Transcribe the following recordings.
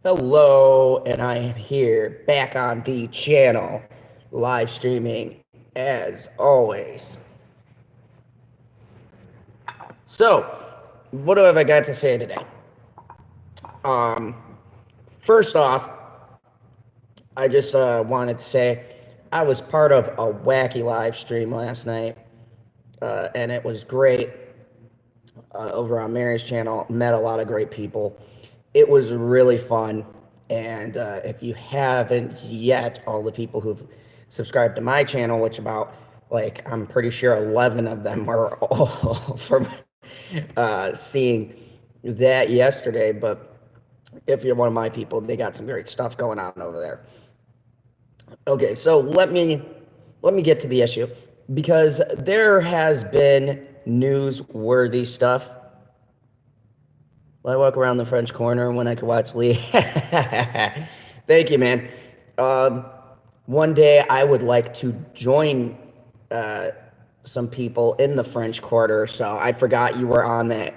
Hello, and I am here back on the channel, live streaming as always. So, what have I got to say today? First off, I just wanted to say I was part of a wacky live stream last night, and it was great. Over on Mary's channel, met a lot of great people. It was really fun, and if you haven't yet, all the people who've subscribed to my channel, which I'm pretty sure 11 of them are all from seeing that yesterday. But if you're one of my people, they got some great stuff going on over there. Okay, so let me get to the issue, because there has been newsworthy stuff. Will I walk around the French corner when I could watch Lee? Thank you, man. One day I would like to join some people in the French Quarter, so I forgot you were on that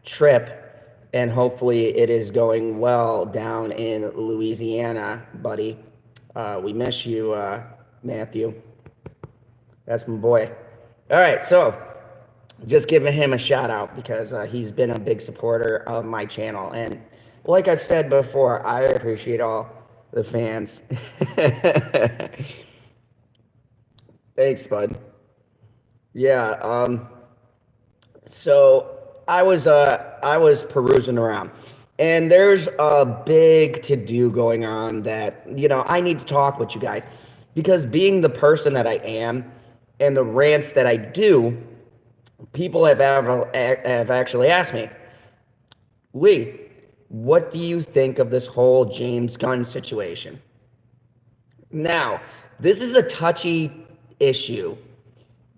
trip, and hopefully it is going well down in Louisiana, buddy. We miss you, Matthew. That's my boy. All right, so just giving him a shout out because he's been a big supporter of my channel. And like I've said before, I appreciate all the fans. Thanks, bud. Yeah, so I was perusing around, and there's a big to-do going on that, I need to talk with you guys, because being the person that I am and the rants that I do, people have actually asked me, Lee, what do you think of this whole James Gunn situation? Now, this is a touchy issue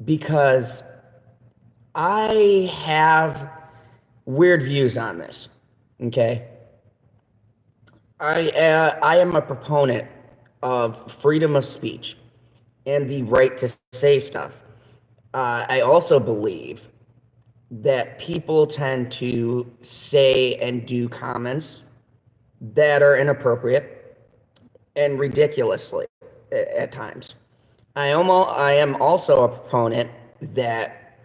because I have weird views on this, okay? I am a proponent of freedom of speech and the right to say stuff. I also believe that people tend to say and do comments that are inappropriate and ridiculously at times. I am also a proponent that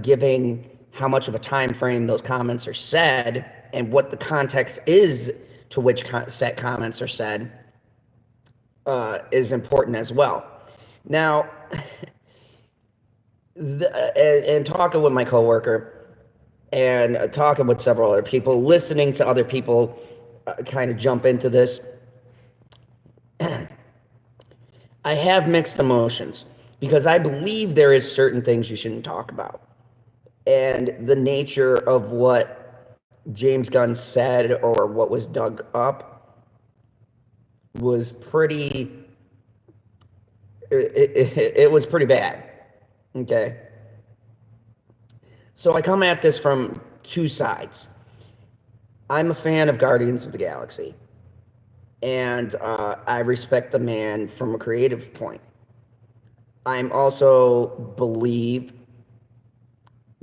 giving how much of a time frame those comments are said and what the context is to which set comments are said is important as well. Now, and talking with my coworker and talking with several other people, listening to other people kind of jump into this, I have mixed emotions because I believe there is certain things you shouldn't talk about. And the nature of what James Gunn said or what was dug up was it was pretty bad. Okay. So I come at this from two sides. I'm a fan of Guardians of the Galaxy, and I respect the man from a creative point. I'm also believe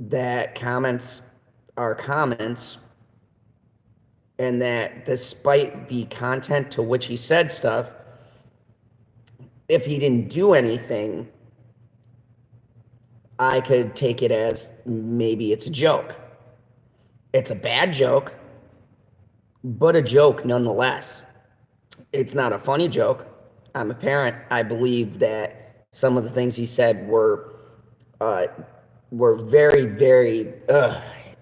that comments are comments, and that despite the content to which he said stuff, if he didn't do anything, I could take it as maybe it's a joke. It's a bad joke, but a joke nonetheless. It's not a funny joke. I'm a parent. I believe that some of the things he said were very, very,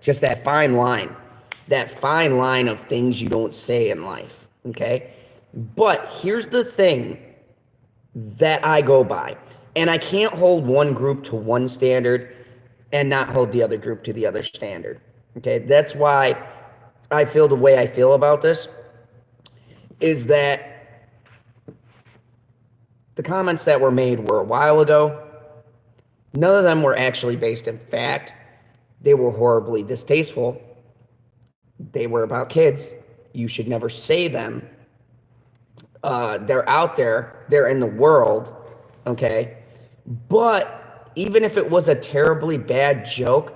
just that fine line of things you don't say in life, okay? But here's the thing that I go by. And I can't hold one group to one standard and not hold the other group to the other standard. Okay, that's why I feel the way I feel about this, is that the comments that were made were a while ago. None of them were actually based in fact. They were horribly distasteful. They were about kids. You should never say them. They're out there. They're in the world. Okay. But even if it was a terribly bad joke,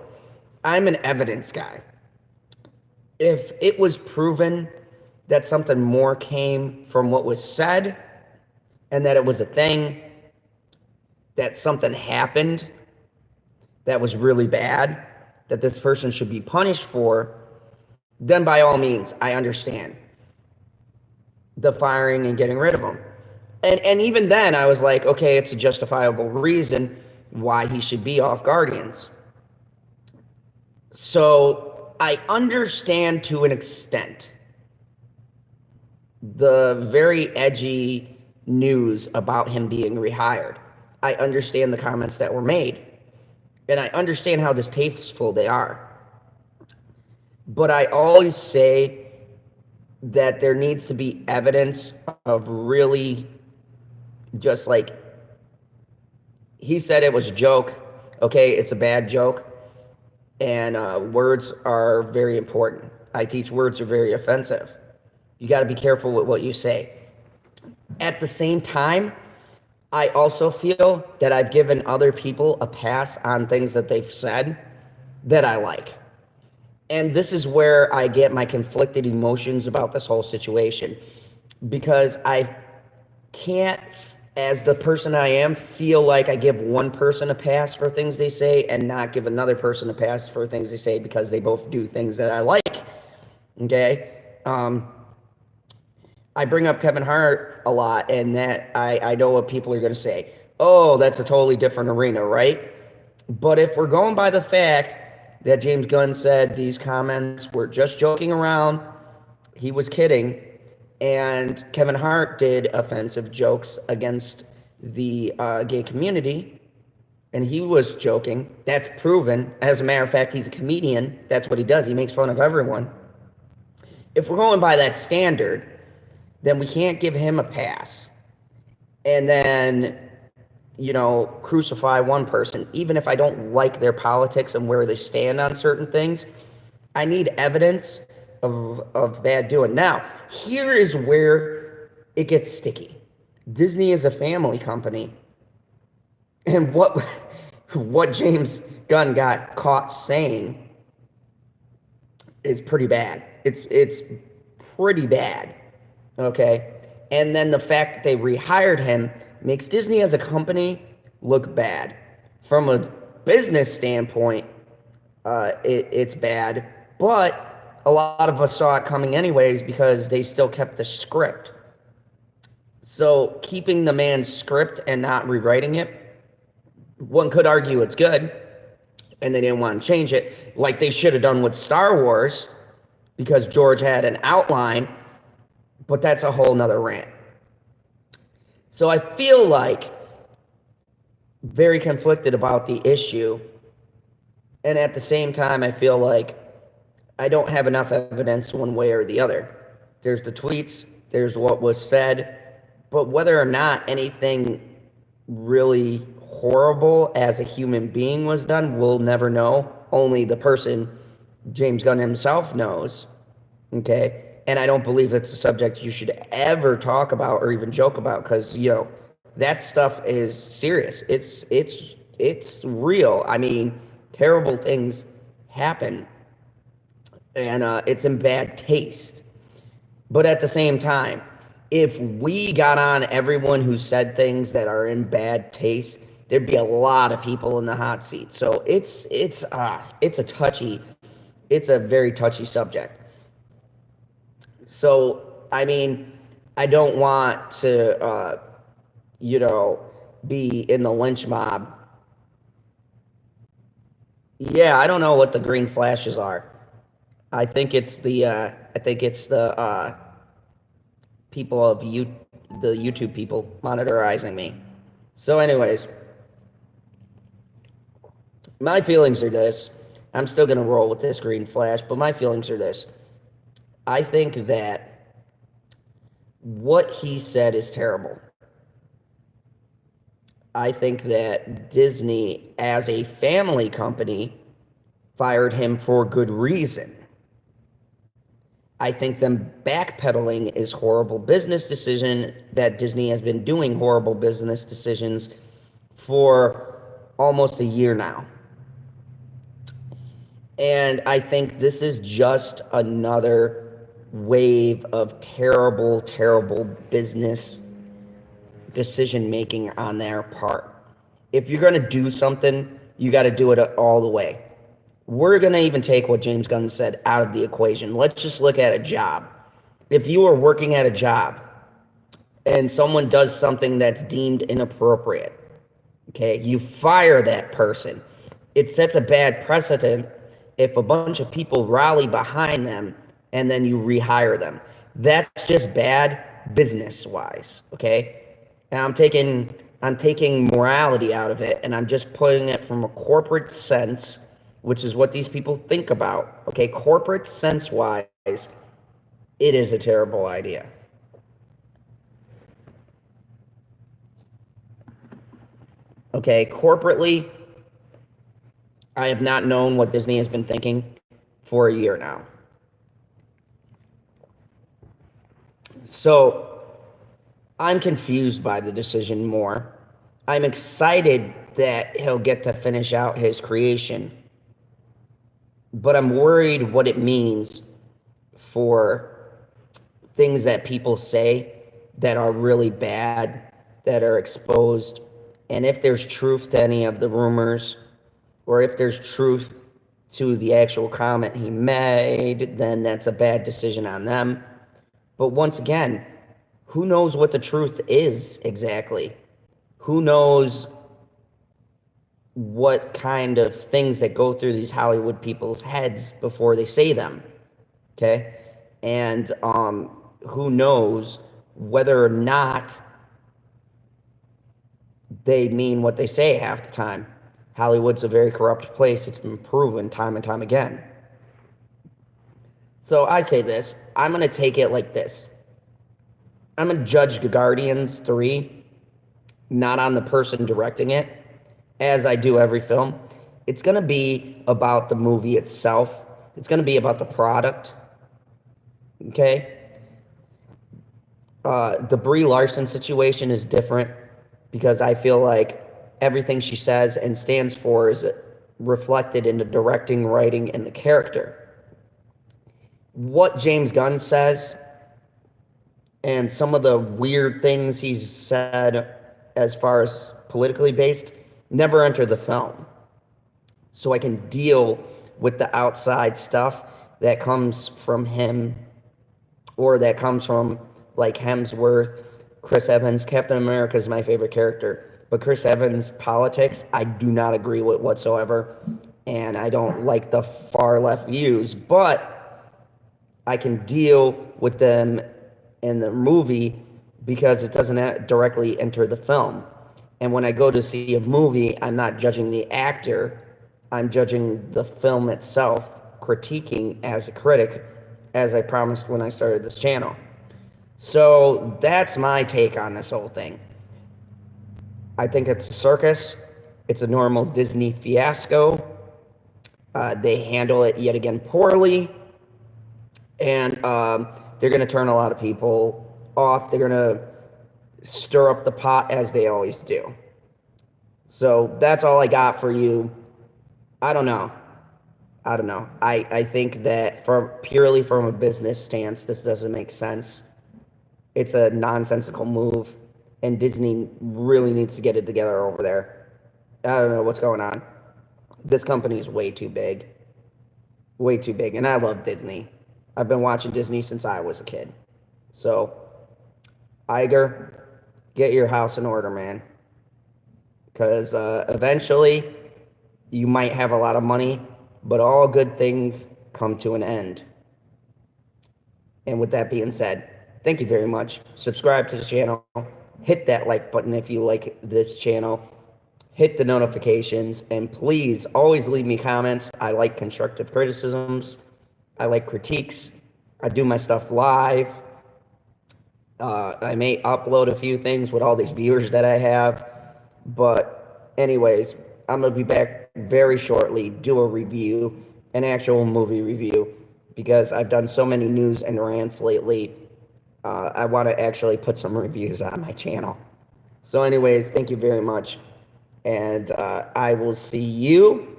I'm an evidence guy. If it was proven that something more came from what was said, and that it was a thing, that something happened that was really bad, that this person should be punished for, then by all means, I understand the firing and getting rid of him. And even then, I was like, okay, it's a justifiable reason why he should be off Guardians. So I understand to an extent the very edgy news about him being rehired. I understand the comments that were made, and I understand how distasteful they are. But I always say that there needs to be evidence of really just like, he said it was a joke. Okay, it's a bad joke. And words are very important. I teach words are very offensive. You got to be careful with what you say. At the same time, I also feel that I've given other people a pass on things that they've said that I like. And this is where I get my conflicted emotions about this whole situation, because I can't, as the person I am, feel like I give one person a pass for things they say and not give another person a pass for things they say, because they both do things that I like. Okay? I bring up Kevin Hart a lot, and that I know what people are going to say. Oh, that's a totally different arena, right? But if we're going by the fact that James Gunn said these comments were just joking around, he was kidding, and Kevin Hart did offensive jokes against the gay community, and he was joking, that's proven. As a matter of fact, he's a comedian. That's what he does. He makes fun of everyone. If we're going by that standard, then we can't give him a pass and then, crucify one person. Even if I don't like their politics and where they stand on certain things, I need evidence of bad doing. Now, here is where it gets sticky. Disney is a family company, and what James Gunn got caught saying is pretty bad. It's pretty bad. Okay? And then the fact that they rehired him makes Disney as a company look bad. From a business standpoint, it's bad, but a lot of us saw it coming anyways because they still kept the script. So keeping the man's script and not rewriting it, one could argue it's good, and they didn't want to change it, like they should have done with Star Wars, because George had an outline. But that's a whole nother rant. So I feel like very conflicted about the issue. And at the same time, I feel like I don't have enough evidence one way or the other. There's the tweets, there's what was said, but whether or not anything really horrible as a human being was done, we'll never know. Only the person, James Gunn himself, knows. Okay? And I don't believe it's a subject you should ever talk about or even joke about, because that stuff is serious. It's real. I mean, terrible things happen, and it's in bad taste. But at the same time, if we got on everyone who said things that are in bad taste, there'd be a lot of people in the hot seat. So it's a very touchy subject. So, I mean, I don't want to, be in the lynch mob. Yeah, I don't know what the green flashes are. I think it's the people of the YouTube people monitorizing me. So, anyways, my feelings are this. I'm still gonna roll with this green flash, but my feelings are this. I think that what he said is terrible. I think that Disney, as a family company, fired him for good reason. I think them backpedaling is horrible business decision, that Disney has been doing horrible business decisions for almost a year now. And I think this is just another wave of terrible, terrible business decision making on their part. If you're going to do something, you got to do it all the way. We're going to even take what James Gunn said out of the equation. Let's just look at a job. If you are working at a job and someone does something that's deemed inappropriate, okay, you fire that person. It sets a bad precedent if a bunch of people rally behind them and then you rehire them. That's just bad business-wise, okay? And I'm taking morality out of it, and I'm just putting it from a corporate sense, which is what these people think about. Okay, corporate sense-wise, it is a terrible idea. Okay, corporately, I have not known what Disney has been thinking for a year now. So, I'm confused by the decision more. I'm excited that he'll get to finish out his creation, but I'm worried what it means for things that people say that are really bad, that are exposed, and if there's truth to any of the rumors, or if there's truth to the actual comment he made, then that's a bad decision on them. But once again, who knows what the truth is exactly? Who knows what kind of things that go through these Hollywood people's heads before they say them? Okay? And who knows whether or not they mean what they say half the time. Hollywood's a very corrupt place. It's been proven time and time again. So I say this. I'm going to take it like this. I'm going to judge Guardians 3 not on the person directing it, as I do every film. It's going to be about the movie itself. It's going to be about the product. Okay? The Brie Larson situation is different because I feel like everything she says and stands for is reflected in the directing, writing, and the character. What James Gunn says and some of the weird things he's said as far as politically based never enter the film. So I can deal with the outside stuff that comes from him or that comes from like Hemsworth, Chris Evans. Captain America is my favorite character. But Chris Evans' politics, I do not agree with whatsoever. And I don't like the far left views. But I can deal with them in the movie because it doesn't directly enter the film. And when I go to see a movie, I'm not judging the actor. I'm judging the film itself, critiquing as a critic, as I promised when I started this channel. So that's my take on this whole thing. I think it's a circus. It's a normal Disney fiasco. They handle it yet again poorly. And they're going to turn a lot of people off. They're going to stir up the pot as they always do. So that's all I got for you. I don't know. I think that purely from a business stance, this doesn't make sense. It's a nonsensical move. And Disney really needs to get it together over there. I don't know what's going on. This company is way too big. Way too big. And I love Disney. I've been watching Disney since I was a kid. So, Iger, get your house in order, man. Because eventually, you might have a lot of money, but all good things come to an end. And with that being said, thank you very much. Subscribe to the channel. Hit that like button if you like this channel. Hit the notifications. And please always leave me comments. I like constructive criticisms. I like critiques. I do my stuff live. I may upload a few things with all these viewers that I have. But anyways, I'm going to be back very shortly. Do a review. An actual movie review. Because I've done so many news and rants lately. I want to actually put some reviews on my channel. So anyways, thank you very much. And I will see you